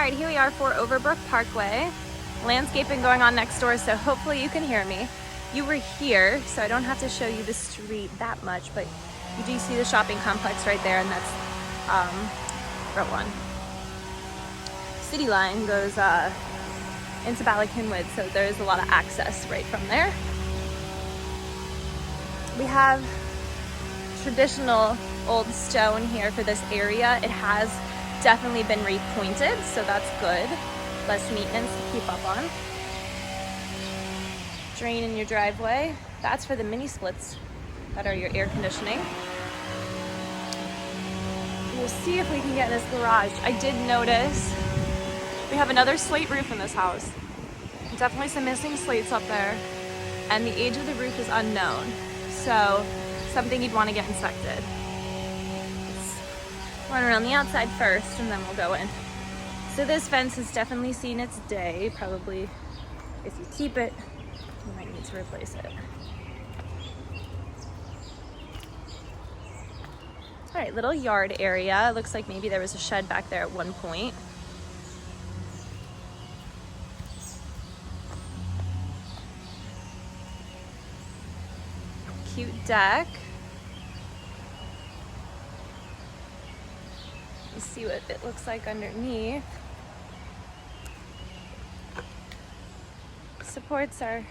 right, here we are for Overbrook Parkway. Landscaping going on next door, so hopefully you can hear me. You were here, so I don't have to show you the street that much, but you do see the shopping complex right there, and that's Route 1. City line goes into Wynnewood, so there's a lot of access right from there. We have traditional old stone here for this area. It has definitely been repointed, so that's good. Less maintenance to keep up on. Drain in your driveway. That's for the mini splits that are your air conditioning. We'll see if we can get in this garage. I did notice we have another slate roof in this house. Definitely some missing slates up there, and the age of the roof is unknown, so something you'd want to get inspected. Let's run around the outside first and then we'll go in. So this fence has definitely seen its day. Probably if you keep it, you might need to replace it. All right, little yard area. Looks like maybe there was a shed back there at one point. Cute deck. Let's see what it looks like underneath. Supports are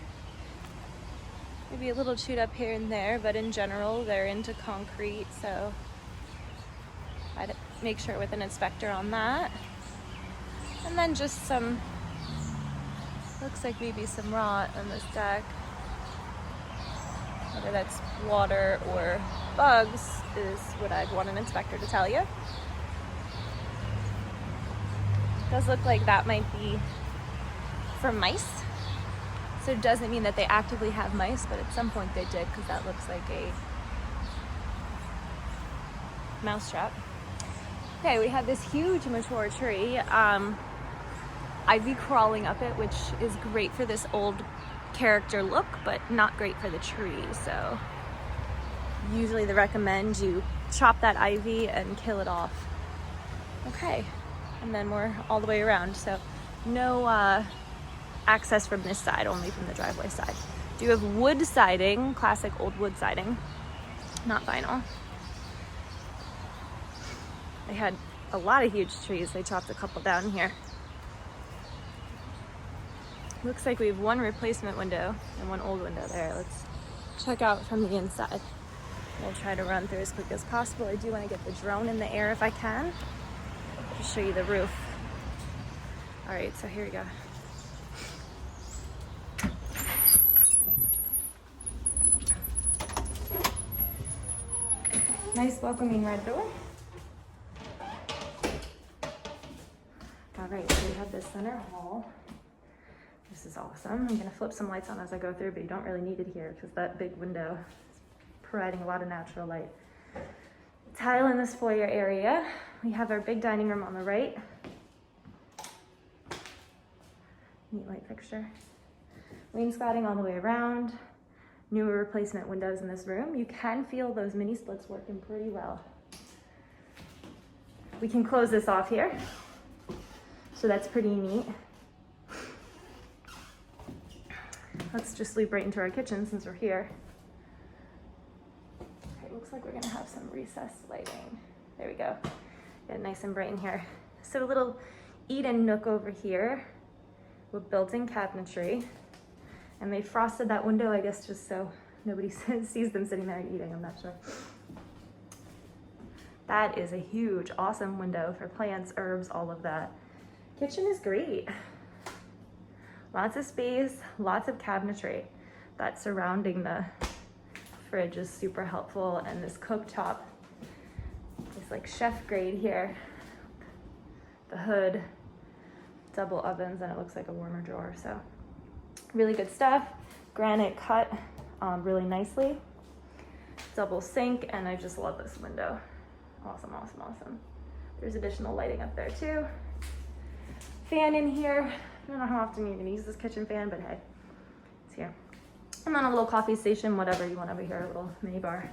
maybe a little chewed up here and there, but in general they're into concrete, so I'd make sure with an inspector on that. And then just some, looks like maybe some rot on this deck. Whether that's water or bugs is what I'd want an inspector to tell you. Does look like that might be for mice. So it doesn't mean that they actively have mice, but at some point they did, because that looks like a mouse trap. Okay, we have this huge mature tree. Ivy crawling up it, which is great for this old character look, but not great for the tree. So usually they recommend you chop that ivy and kill it off. Okay, and then we're all the way around, so no access from this side, only from the driveway side. Do you have wood siding, classic old wood siding, not vinyl. They had a lot of huge trees. They chopped a couple down here. Looks like we have one replacement window and one old window there. Let's check out from the inside. We'll try to run through as quick as possible. I do want to get the drone in the air if I can. Just show you the roof. All right, so here we go. Nice welcoming red door. All right, so we have this center hall. This is awesome. I'm gonna flip some lights on as I go through, but you don't really need it here because that big window is providing a lot of natural light. Tile in this foyer area. We have our big dining room on the right. Neat light fixture. Wainscoting all the way around. Newer replacement windows in this room. You can feel those mini splits working pretty well. We can close this off here. So that's pretty neat. Let's just leap right into our kitchen since we're here. Okay, looks like we're gonna have some recessed lighting. There we go. Get it nice and bright in here. So a little eat-in nook over here with built-in cabinetry. And they frosted that window, I guess, just so nobody sees them sitting there eating, I'm not sure. That is a huge, awesome window for plants, herbs, all of that. Kitchen is great. Lots of space, lots of cabinetry. That surrounding the fridge is super helpful, and this cooktop is like chef grade here. The hood, double ovens, and it looks like a warmer drawer, so really good stuff. Granite cut really nicely. Double sink, and I just love this window. Awesome, awesome, awesome. There's additional lighting up there too. Fan in here. I don't know how often you're gonna use this kitchen fan, but hey, it's here. And then a little coffee station, whatever you want over here, a little mini bar.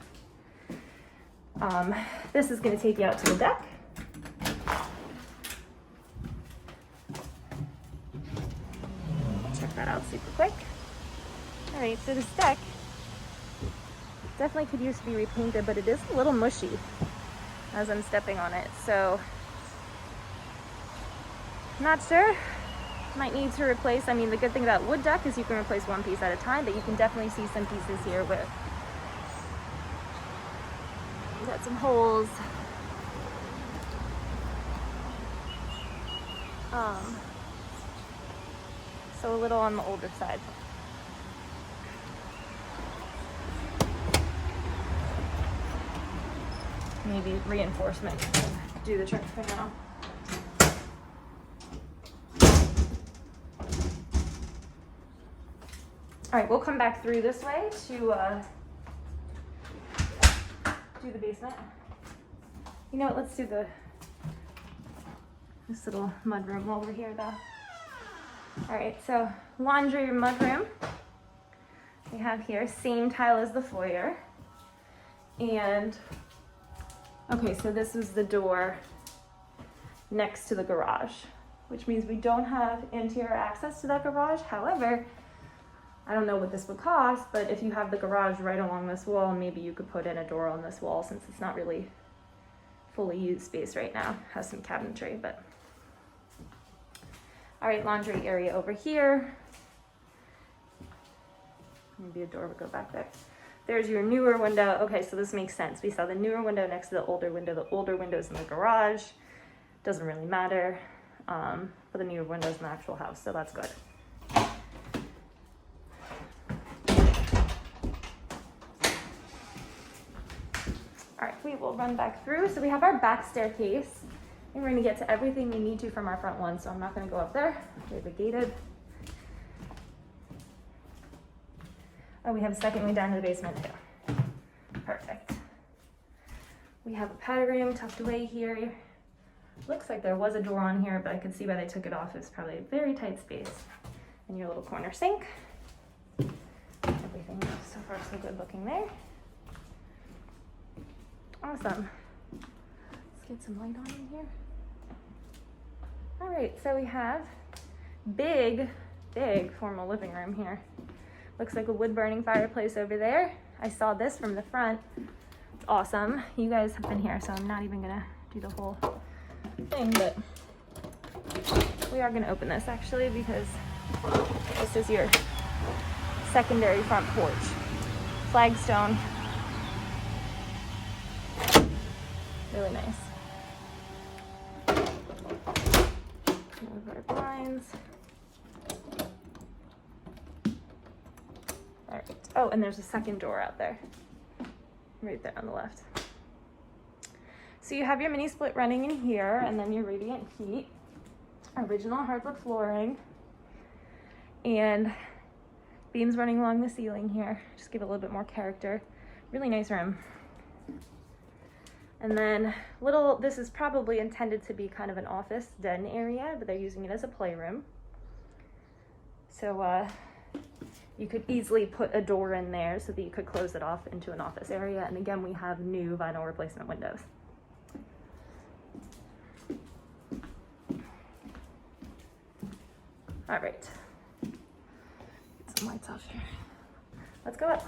This is gonna take you out to the deck. check that out super quick. All right, so this deck definitely could use to be repainted, but it is a little mushy as I'm stepping on it. So, not sure. Might need to replace. I mean, the good thing about wood deck is you can replace one piece at a time, but you can definitely see some pieces here where you got some holes. So a little on the older side. Maybe reinforcement can do the trick for now. All right, we'll come back through this way to do the basement. You know what, let's do this little mudroom while we're here though. All right, so laundry mudroom. We have here, same tile as the foyer. And, okay, so this is the door next to the garage, which means we don't have interior access to that garage. However, I don't know what this would cost, but if you have the garage right along this wall, maybe you could put in a door on this wall since it's not really fully used space right now. It has some cabinetry, but. All right, laundry area over here. Maybe a door would go back there. There's your newer window. Okay, so this makes sense. We saw the newer window next to the older window. The older window's in the garage. Doesn't really matter. But the newer window's in the actual house, so that's good. All right, we will run back through. So we have our back staircase. And we're gonna get to everything we need to from our front one, so I'm not gonna go up there. We have it gated. Oh, we have a second way down to the basement too. Perfect. We have a powder room tucked away here. Looks like there was a door on here, but I could see why they took it off. It's probably a very tight space. And your little corner sink. Everything so far so good looking there. Awesome. Let's get some light on in here. All right, so we have big formal living room here. Looks like a wood burning fireplace over there. I saw this from the front. It's awesome. You guys have been here, so I'm not even gonna do the whole thing, but we are gonna open this actually because this is your secondary front porch. Flagstone. Really nice. Move our blinds. All right. Oh, and there's a second door out there. Right there on the left. So you have your mini split running in here, and then your radiant heat. Original hardwood flooring. And beams running along the ceiling here. Just give it a little bit more character. Really nice room. And then this is probably intended to be kind of an office den area, but they're using it as a playroom. So you could easily put a door in there so that you could close it off into an office area. And again, we have new vinyl replacement windows. All right, get some lights off here. Let's go up.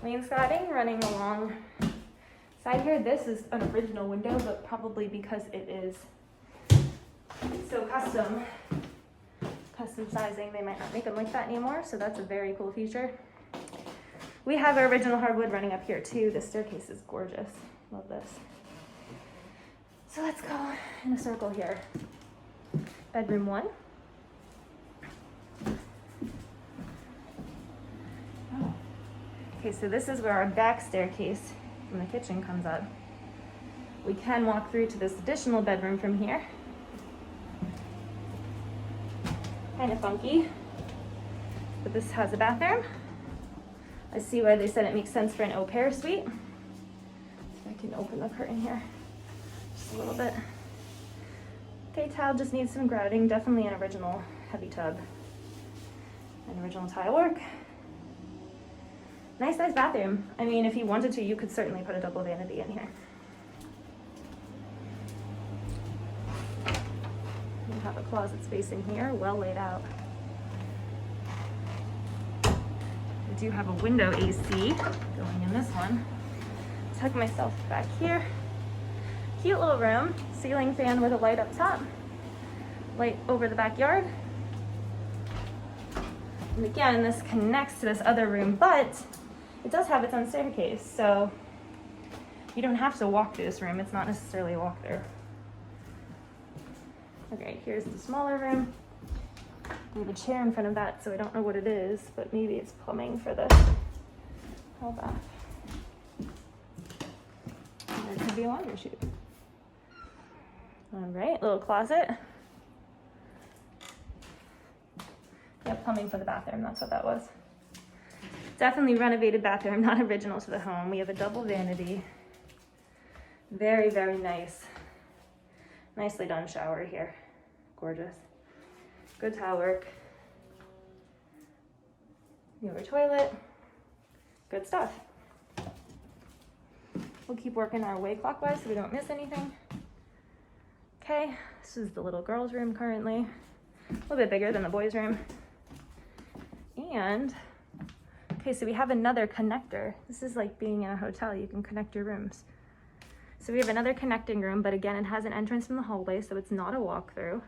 Wainscoting running along side here. This is an original window, but probably because it is so custom sizing, they might not make them like that anymore. So that's a very cool feature. We have our original hardwood running up here too. The staircase is gorgeous. Love this. So let's go in a circle here. Bedroom 1. Okay, so this is where our back staircase from the kitchen comes up. We can walk through to this additional bedroom from here. Kind of funky, but this has a bathroom. I see why they said it makes sense for an au pair suite. So I can open the curtain here just a little bit. Okay, tile just needs some grouting. Definitely an original heavy tub and original tile work. Nice size bathroom. I mean, if you wanted to, you could certainly put a double vanity in here. We have a closet space in here, well laid out. We do have a window AC going in this one. Tuck myself back here. Cute little room, ceiling fan with a light up top, light over the backyard. And again, this connects to this other room, but it does have its own staircase, so you don't have to walk through this room. It's not necessarily a walk through. Okay, here's the smaller room. We have a chair in front of that, so I don't know what it is, but maybe it's plumbing for the whole bath. And there could be a laundry chute. All right, little closet. Yep, plumbing for the bathroom, that's what that was. Definitely renovated bathroom, not original to the home. We have a double vanity. Very, very nice. Nicely done shower here. Gorgeous. Good tile work. Newer toilet. Good stuff. We'll keep working our way clockwise so we don't miss anything. Okay, this is the little girl's room currently. A little bit bigger than the boys' room. And, okay, so we have another connector. This is like being in a hotel. You can connect your rooms. So we have another connecting room, but again, it has an entrance from the hallway, so it's not a walkthrough.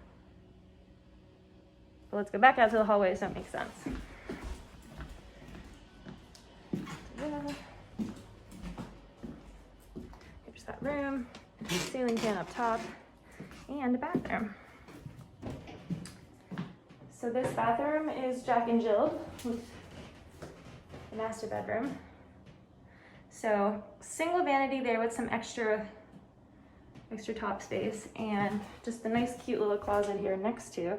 But let's go back out to the hallway so it makes sense. Here's that room, ceiling fan up top, and a bathroom. So this bathroom is Jack and Jill with the master bedroom. So single vanity there with some extra top space and just a nice cute little closet here next to.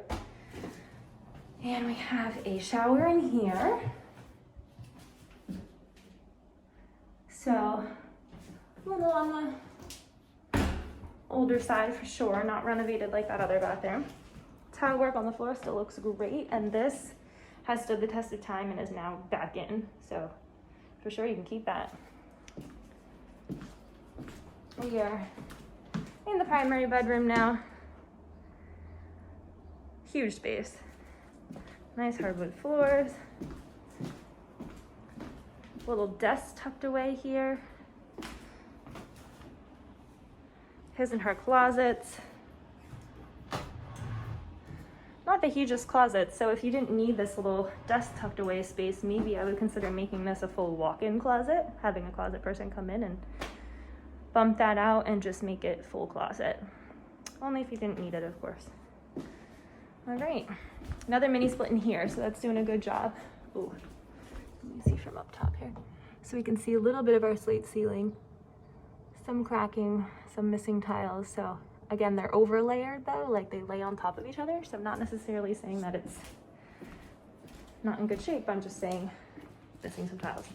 And we have a shower in here. So a little on the older side for sure, not renovated like that other bathroom. Tile work on the floor still looks great, and this has stood the test of time and is now back in. So for sure you can keep that. We are in the primary bedroom now. Huge space. Nice hardwood floors. Little desk tucked away here. His and her closets. Not the hugest closet, so if you didn't need this little desk tucked away space, maybe I would consider making this a full walk-in closet, having a closet person come in and bump that out and just make it full closet. Only if you didn't need it, of course. All right, another mini split in here, so that's doing a good job. Ooh, let me see from up top here. So we can see a little bit of our slate ceiling, some cracking, some missing tiles. So again, they're overlayered though, like they lay on top of each other. So I'm not necessarily saying that it's not in good shape. I'm just saying missing some tiles.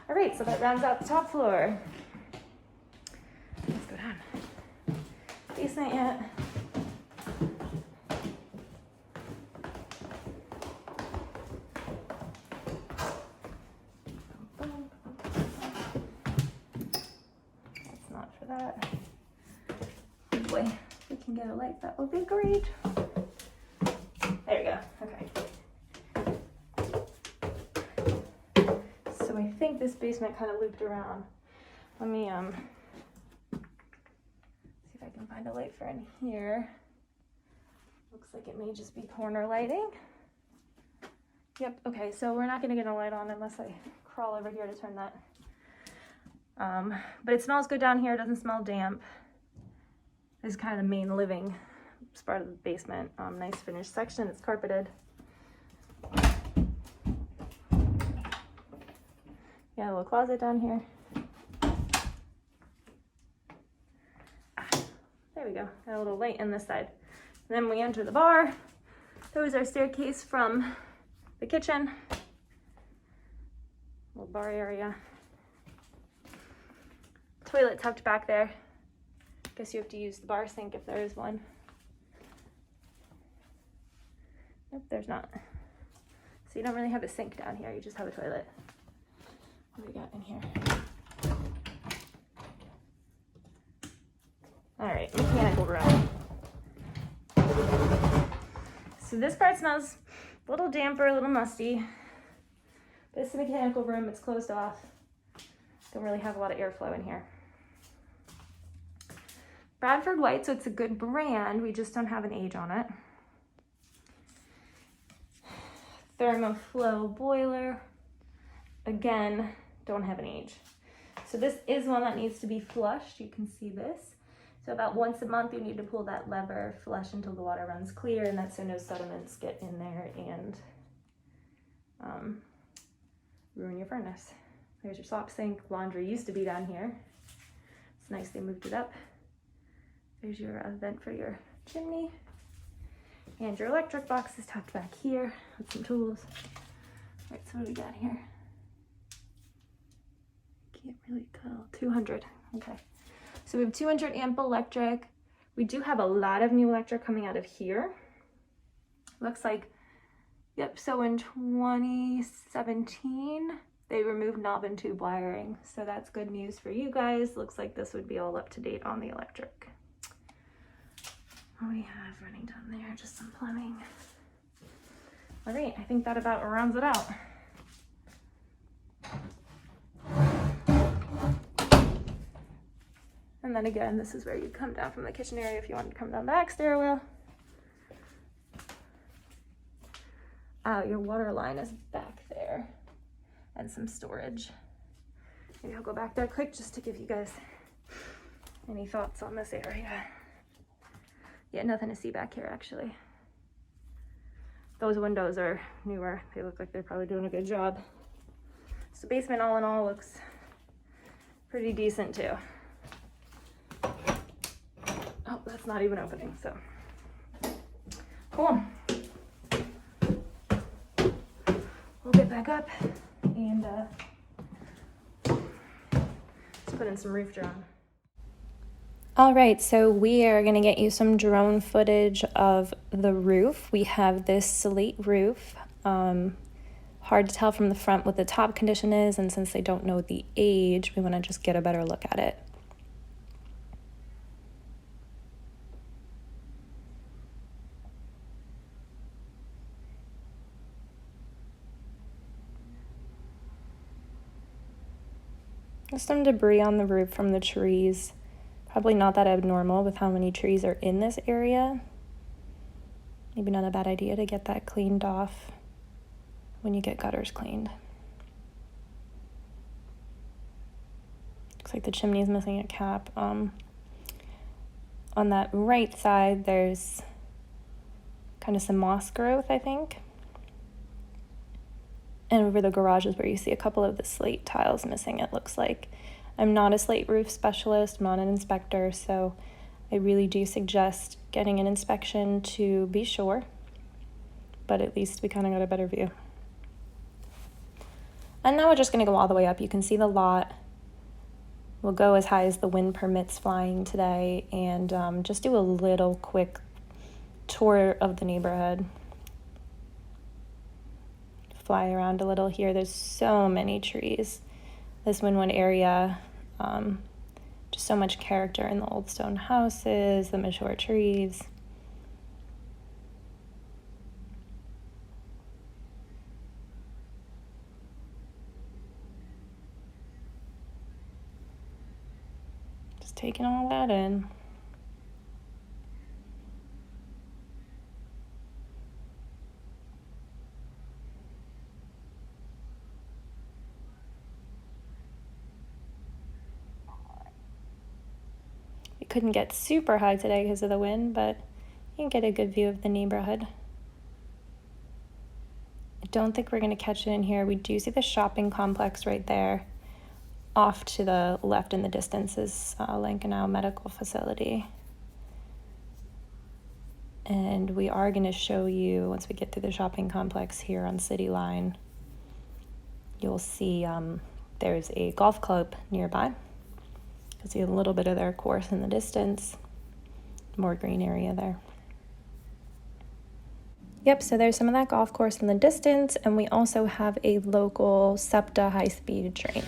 All right, so that rounds out the top floor. Let's go down. Basement yet. That's not for that. Hopefully we can get a light. That would be great. There we go. Okay. So I think this basement kind of looped around. Let me see if I can find a light for in here. Looks like it may just be corner lighting. Yep, okay, so we're not gonna get a light on unless I crawl over here to turn that. But it smells good down here, it doesn't smell damp. This is kind of the main living part of the basement. Nice finished section, it's carpeted. Yeah, a little closet down here. There we go, got a little light in this side. And then we enter the bar. There was our staircase from the kitchen. Little bar area. Toilet tucked back there. Guess you have to use the bar sink if there is one. Nope, there's not. So you don't really have a sink down here, you just have a toilet. What do we got in here? All right, mechanical room. So this part smells a little damper, a little musty. But it's a mechanical room, it's closed off. Don't really have a lot of airflow in here. Bradford White, so it's a good brand, we just don't have an age on it. Thermoflow boiler, again, don't have an age. So this is one that needs to be flushed, you can see this. So about once a month you need to pull that lever, flush until the water runs clear, and that's so no sediments get in there and ruin your furnace. There's your slop sink. Laundry used to be down here. It's nice they moved it up. There's your vent for your chimney. And your electric box is tucked back here with some tools. All right, so what do we got here? Can't really tell. 200, okay. So we have 200 amp electric. We do have a lot of new electric coming out of here. Looks like, yep, so in 2017, they removed knob and tube wiring. So that's good news for you guys. Looks like this would be all up to date on the electric. What do we have running down there? Just some plumbing. All right, I think that about rounds it out. And then again, this is where you come down from the kitchen area if you want to come down the back stairwell. Your water line is back there and some storage. Maybe I'll go back there quick just to give you guys any thoughts on this area. Yeah, nothing to see back here actually. Those windows are newer. They look like they're probably doing a good job. So basement all in all looks pretty decent too. Oh, that's not even opening, so. Cool. We'll get back up and let's put in some roof drone. All right, so we are gonna get you some drone footage of the roof. We have this slate roof. Hard to tell from the front what the top condition is, and since they don't know the age, we wanna just get a better look at it. There's some debris on the roof from the trees. Probably not that abnormal with how many trees are in this area. Maybe not a bad idea to get that cleaned off when you get gutters cleaned. Looks like the chimney is missing a cap. On that right side, there's kind of some moss growth, I think. And over the garage is where you see a couple of the slate tiles missing, it looks like. I'm not a slate roof specialist, I'm not an inspector, so I really do suggest getting an inspection to be sure, but at least we kind of got a better view. And now we're just gonna go all the way up. You can see the lot. We'll go as high as the wind permits flying today and just do a little quick tour of the neighborhood. Fly around a little here. There's so many trees. This Wynnewood area, just so much character in the old stone houses, the mature trees. Just taking all that in. Couldn't get super high today because of the wind, but you can get a good view of the neighborhood. I don't think we're going to catch it in here. We do see the shopping complex right there. Off to the left in the distance is Lankenau Medical Facility. And we are going to show you, once we get through the shopping complex here on City Line, you'll see there's a golf club nearby. You can see a little bit of their course in the distance. More green area there. Yep, so there's some of that golf course in the distance, and we also have a local SEPTA high-speed train.